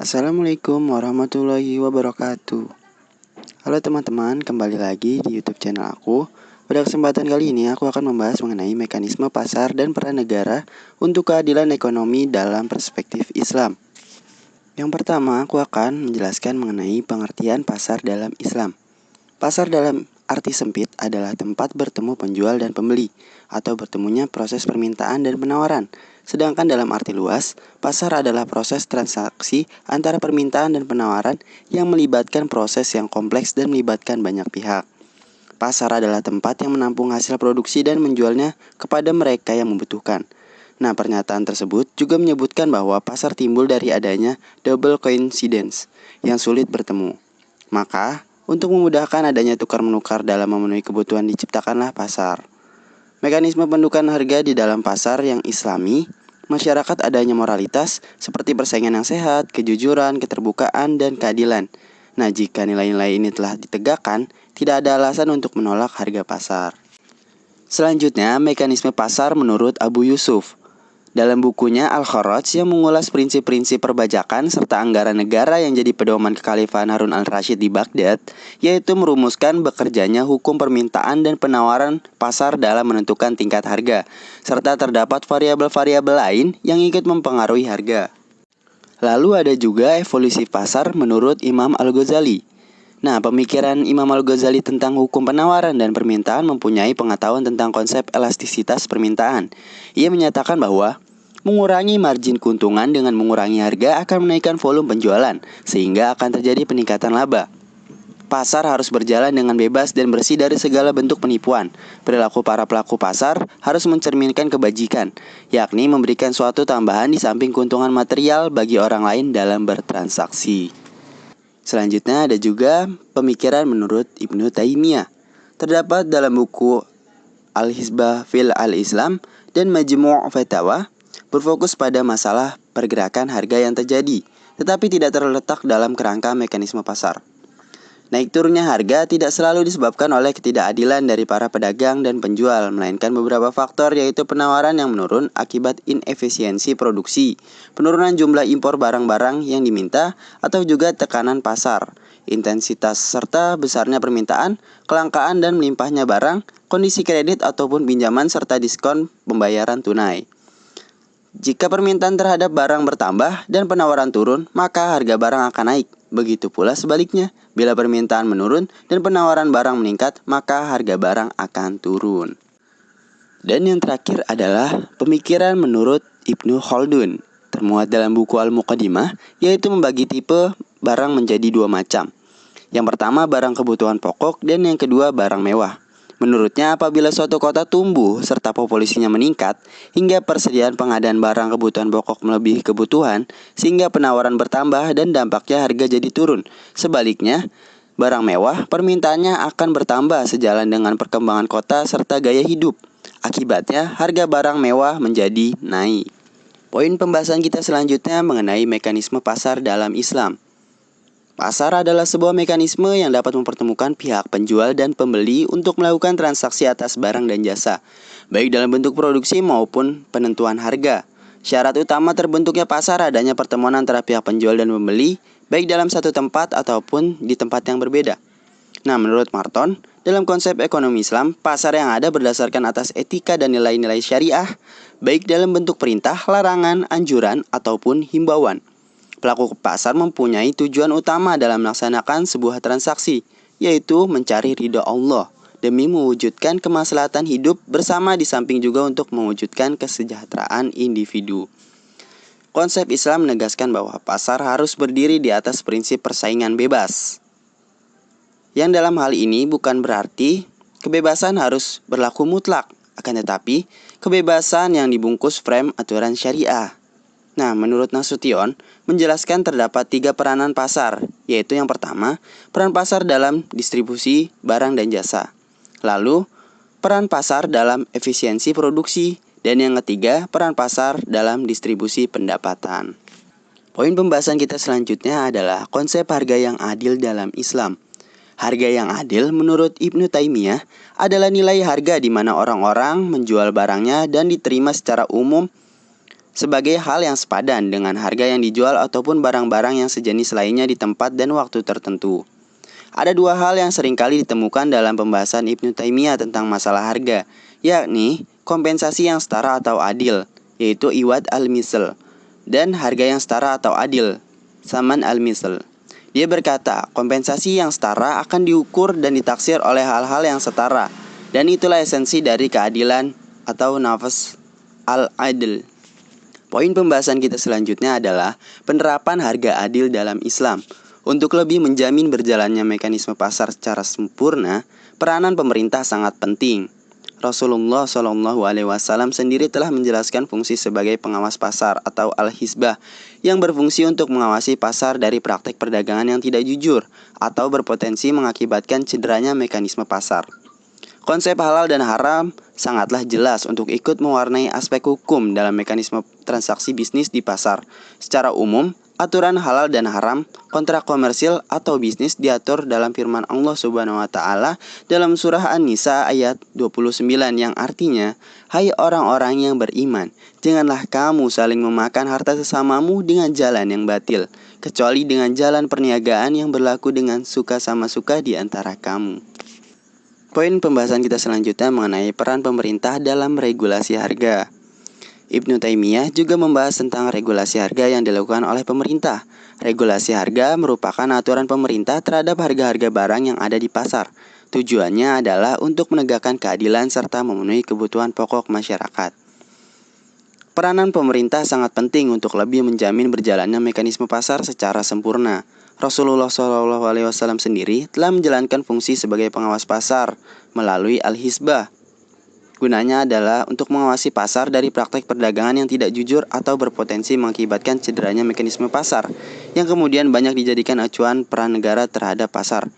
Assalamualaikum warahmatullahi wabarakatuh. Halo teman-teman, kembali lagi di YouTube channel aku. Pada kesempatan kali ini aku akan membahas mengenai mekanisme pasar dan peran negara untuk keadilan ekonomi dalam perspektif Islam. Yang pertama, aku akan menjelaskan mengenai pengertian pasar dalam Islam. Pasar dalam arti sempit adalah tempat bertemu penjual dan pembeli, atau bertemunya proses permintaan dan penawaran. Sedangkan dalam arti luas, pasar adalah proses transaksi antara permintaan dan penawaran yang melibatkan proses yang kompleks dan melibatkan banyak pihak. Pasar adalah tempat yang menampung hasil produksi dan menjualnya kepada mereka yang membutuhkan. Nah, pernyataan tersebut juga menyebutkan bahwa pasar timbul dari adanya double coincidence yang sulit bertemu. Maka, untuk memudahkan adanya tukar-menukar dalam memenuhi kebutuhan diciptakanlah pasar. Mekanisme pendudukan harga di dalam pasar yang islami, masyarakat adanya moralitas seperti persaingan yang sehat, kejujuran, keterbukaan, dan keadilan. Nah, jika nilai-nilai ini telah ditegakkan, tidak ada alasan untuk menolak harga pasar. Selanjutnya, mekanisme pasar menurut Abu Yusuf. Dalam bukunya Al-Kharaj yang mengulas prinsip-prinsip perbajakan serta anggaran negara yang jadi pedoman kekhalifahan Harun al-Rasyid di Baghdad, yaitu merumuskan bekerjanya hukum permintaan dan penawaran pasar dalam menentukan tingkat harga, serta terdapat variabel-variabel lain yang ikut mempengaruhi harga. Lalu ada juga evolusi pasar menurut Imam Al-Ghazali. Nah, pemikiran Imam Al-Ghazali tentang hukum penawaran dan permintaan mempunyai pengetahuan tentang konsep elastisitas permintaan. Ia menyatakan bahwa mengurangi margin keuntungan dengan mengurangi harga akan menaikkan volume penjualan, sehingga akan terjadi peningkatan laba. Pasar harus berjalan dengan bebas dan bersih dari segala bentuk penipuan. Perilaku para pelaku pasar harus mencerminkan kebajikan, yakni memberikan suatu tambahan di samping keuntungan material bagi orang lain dalam bertransaksi. Selanjutnya ada juga pemikiran menurut Ibnu Taimiyah. Terdapat dalam buku Al-Hizbah fil Al-Islam dan Majmu' Fatawa, berfokus pada masalah pergerakan harga yang terjadi, tetapi tidak terletak dalam kerangka mekanisme pasar. Naik turunnya harga tidak selalu disebabkan oleh ketidakadilan dari para pedagang dan penjual, melainkan beberapa faktor yaitu penawaran yang menurun akibat inefisiensi produksi, penurunan jumlah impor barang-barang yang diminta, atau juga tekanan pasar, intensitas serta besarnya permintaan, kelangkaan dan melimpahnya barang, kondisi kredit ataupun pinjaman serta diskon pembayaran tunai. Jika permintaan terhadap barang bertambah dan penawaran turun, maka harga barang akan naik. Begitu pula sebaliknya, bila permintaan menurun dan penawaran barang meningkat, maka harga barang akan turun. Dan yang terakhir adalah pemikiran menurut Ibnu Khaldun, termuat dalam buku Al-Muqaddimah, yaitu membagi tipe barang menjadi dua macam. Yang pertama barang kebutuhan pokok dan yang kedua barang mewah. Menurutnya, apabila suatu kota tumbuh serta populasinya meningkat hingga persediaan pengadaan barang kebutuhan pokok melebihi kebutuhan, sehingga penawaran bertambah dan dampaknya harga jadi turun. Sebaliknya, barang mewah permintaannya akan bertambah sejalan dengan perkembangan kota serta gaya hidup. Akibatnya, harga barang mewah menjadi naik. Poin pembahasan kita selanjutnya mengenai mekanisme pasar dalam Islam. Pasar adalah sebuah mekanisme yang dapat mempertemukan pihak penjual dan pembeli untuk melakukan transaksi atas barang dan jasa, baik dalam bentuk produksi maupun penentuan harga. Syarat utama terbentuknya pasar adanya pertemuan antara pihak penjual dan pembeli, baik dalam satu tempat ataupun di tempat yang berbeda. Nah, menurut Marton, dalam konsep ekonomi Islam, pasar yang ada berdasarkan atas etika dan nilai-nilai syariah, baik dalam bentuk perintah, larangan, anjuran, ataupun himbauan. Pelaku pasar mempunyai tujuan utama dalam melaksanakan sebuah transaksi, yaitu mencari ridha Allah demi mewujudkan kemaslahatan hidup bersama di samping juga untuk mewujudkan kesejahteraan individu. Konsep Islam menegaskan bahwa pasar harus berdiri di atas prinsip persaingan bebas. Yang dalam hal ini bukan berarti kebebasan harus berlaku mutlak, akan tetapi kebebasan yang dibungkus frame aturan syariah. Nah, menurut Nasution, menjelaskan terdapat 3 peranan pasar, yaitu yang pertama, peran pasar dalam distribusi barang dan jasa. Lalu, peran pasar dalam efisiensi produksi. Dan yang ketiga, peran pasar dalam distribusi pendapatan. Poin pembahasan kita selanjutnya adalah konsep harga yang adil dalam Islam. Harga yang adil menurut Ibnu Taimiyah adalah nilai harga di mana orang-orang menjual barangnya dan diterima secara umum sebagai hal yang sepadan dengan harga yang dijual ataupun barang-barang yang sejenis lainnya di tempat dan waktu tertentu. Ada dua hal yang seringkali ditemukan dalam pembahasan Ibnu Taimiyah tentang masalah harga, yakni kompensasi yang setara atau adil, yaitu iwad al-misl, dan harga yang setara atau adil, saman al-misl. Dia berkata, kompensasi yang setara akan diukur dan ditaksir oleh hal-hal yang setara, dan itulah esensi dari keadilan atau nafs al-adl. Poin pembahasan kita selanjutnya adalah penerapan harga adil dalam Islam. Untuk lebih menjamin berjalannya mekanisme pasar secara sempurna, peranan pemerintah sangat penting. Rasulullah SAW sendiri telah menjelaskan fungsi sebagai pengawas pasar atau al-hisbah yang berfungsi untuk mengawasi pasar dari praktek perdagangan yang tidak jujur atau berpotensi mengakibatkan cederanya mekanisme pasar. Konsep halal dan haram sangatlah jelas untuk ikut mewarnai aspek hukum dalam mekanisme transaksi bisnis di pasar. Secara umum, aturan halal dan haram, kontrak komersil atau bisnis diatur dalam firman Allah Subhanahu wa taala dalam surah An-Nisa ayat 29 yang artinya, "Hai orang-orang yang beriman, janganlah kamu saling memakan harta sesamamu dengan jalan yang batil, kecuali dengan jalan perniagaan yang berlaku dengan suka sama suka di antara kamu." Poin pembahasan kita selanjutnya mengenai peran pemerintah dalam regulasi harga. Ibnu Taimiyah juga membahas tentang regulasi harga yang dilakukan oleh pemerintah. Regulasi harga merupakan aturan pemerintah terhadap harga-harga barang yang ada di pasar. Tujuannya adalah untuk menegakkan keadilan serta memenuhi kebutuhan pokok masyarakat. Peranan pemerintah sangat penting untuk lebih menjamin berjalannya mekanisme pasar secara sempurna. Rasulullah SAW sendiri telah menjalankan fungsi sebagai pengawas pasar melalui al-hisbah. Gunanya adalah untuk mengawasi pasar dari praktek perdagangan yang tidak jujur atau berpotensi mengakibatkan cederanya mekanisme pasar, yang kemudian banyak dijadikan acuan peran negara terhadap pasar.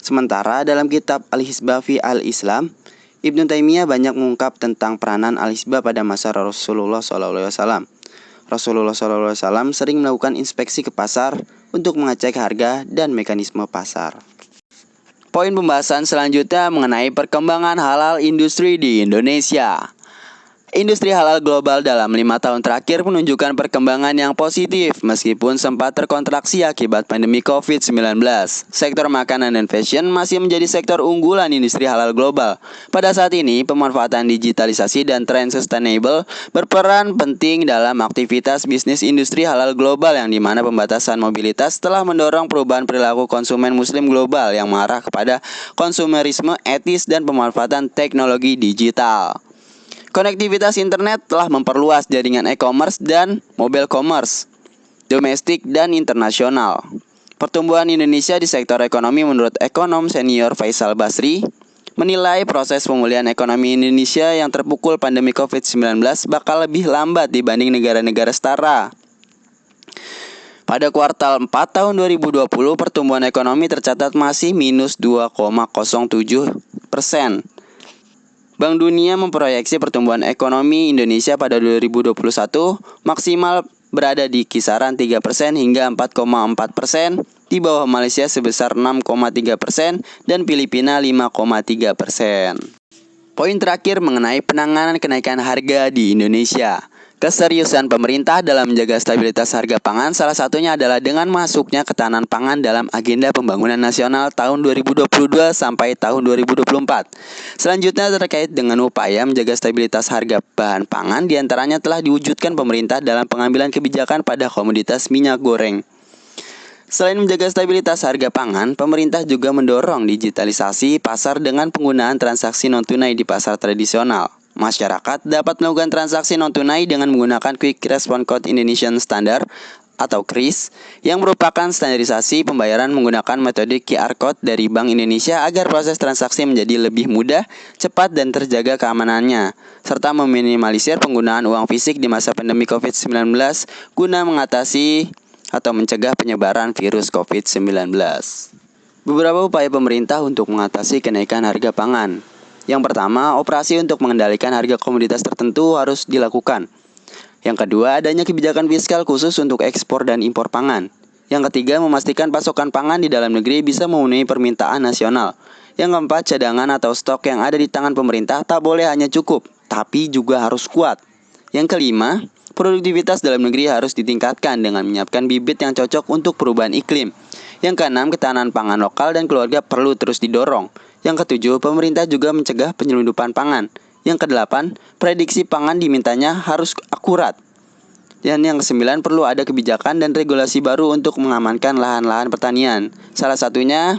Sementara dalam kitab Al-Hisbah fi Al-Islam, Ibnu Taimiyah banyak mengungkap tentang peranan al-hisbah pada masa Rasulullah SAW. Rasulullah SAW sering melakukan inspeksi ke pasar untuk mengecek harga dan mekanisme pasar. Poin pembahasan selanjutnya mengenai perkembangan halal industri di Indonesia. Industri halal global dalam 5 tahun terakhir menunjukkan perkembangan yang positif meskipun sempat terkontraksi akibat pandemi COVID-19. Sektor makanan dan fashion masih menjadi sektor unggulan industri halal global. Pada saat ini, pemanfaatan digitalisasi dan tren sustainable berperan penting dalam aktivitas bisnis industri halal global yang dimana pembatasan mobilitas telah mendorong perubahan perilaku konsumen muslim global yang mengarah kepada konsumerisme etis dan pemanfaatan teknologi digital. Konektivitas internet telah memperluas jaringan e-commerce dan mobile commerce, domestik dan internasional. Pertumbuhan Indonesia di sektor ekonomi menurut ekonom senior Faisal Basri menilai proses pemulihan ekonomi Indonesia yang terpukul pandemi COVID-19 bakal lebih lambat dibanding negara-negara setara. Pada kuartal 4 tahun 2020, pertumbuhan ekonomi tercatat masih minus 2,07%. Bank Dunia memproyeksi pertumbuhan ekonomi Indonesia pada 2021 maksimal berada di kisaran 3% hingga 4,4%, di bawah Malaysia sebesar 6,3% dan Filipina 5,3%. Poin terakhir mengenai penanganan kenaikan harga di Indonesia. Keseriusan pemerintah dalam menjaga stabilitas harga pangan salah satunya adalah dengan masuknya ketahanan pangan dalam agenda pembangunan nasional tahun 2022 sampai tahun 2024. Selanjutnya terkait dengan upaya menjaga stabilitas harga bahan pangan diantaranya telah diwujudkan pemerintah dalam pengambilan kebijakan pada komoditas minyak goreng. Selain menjaga stabilitas harga pangan, pemerintah juga mendorong digitalisasi pasar dengan penggunaan transaksi non-tunai di pasar tradisional. Masyarakat dapat melakukan transaksi non-tunai dengan menggunakan Quick Response Code Indonesian Standard atau KRIS yang merupakan standarisasi pembayaran menggunakan metode QR Code dari Bank Indonesia agar proses transaksi menjadi lebih mudah, cepat, dan terjaga keamanannya, serta meminimalisir penggunaan uang fisik di masa pandemi COVID-19 guna mengatasi atau mencegah penyebaran virus COVID-19. Beberapa upaya pemerintah untuk mengatasi kenaikan harga pangan. Yang pertama, operasi untuk mengendalikan harga komoditas tertentu harus dilakukan. Yang kedua, adanya kebijakan fiskal khusus untuk ekspor dan impor pangan. Yang ketiga, memastikan pasokan pangan di dalam negeri bisa memenuhi permintaan nasional. Yang keempat, cadangan atau stok yang ada di tangan pemerintah tak boleh hanya cukup, tapi juga harus kuat. Yang kelima, Produktivitas dalam negeri harus ditingkatkan dengan menyiapkan bibit yang cocok untuk perubahan iklim. Yang keenam, ketahanan pangan lokal dan keluarga perlu terus didorong. Yang ketujuh, pemerintah juga mencegah penyelundupan pangan. Yang kedelapan, prediksi pangan dimintanya harus akurat. Dan yang kesembilan, perlu ada kebijakan dan regulasi baru untuk mengamankan lahan-lahan pertanian. Salah satunya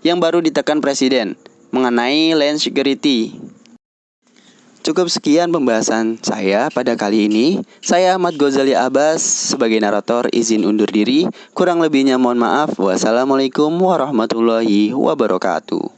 yang baru ditekan Presiden mengenai land security. Cukup sekian pembahasan saya pada kali ini. Saya Ahmad Ghazali Abbas sebagai narator izin undur diri. Kurang lebihnya mohon maaf. Wassalamualaikum warahmatullahi wabarakatuh.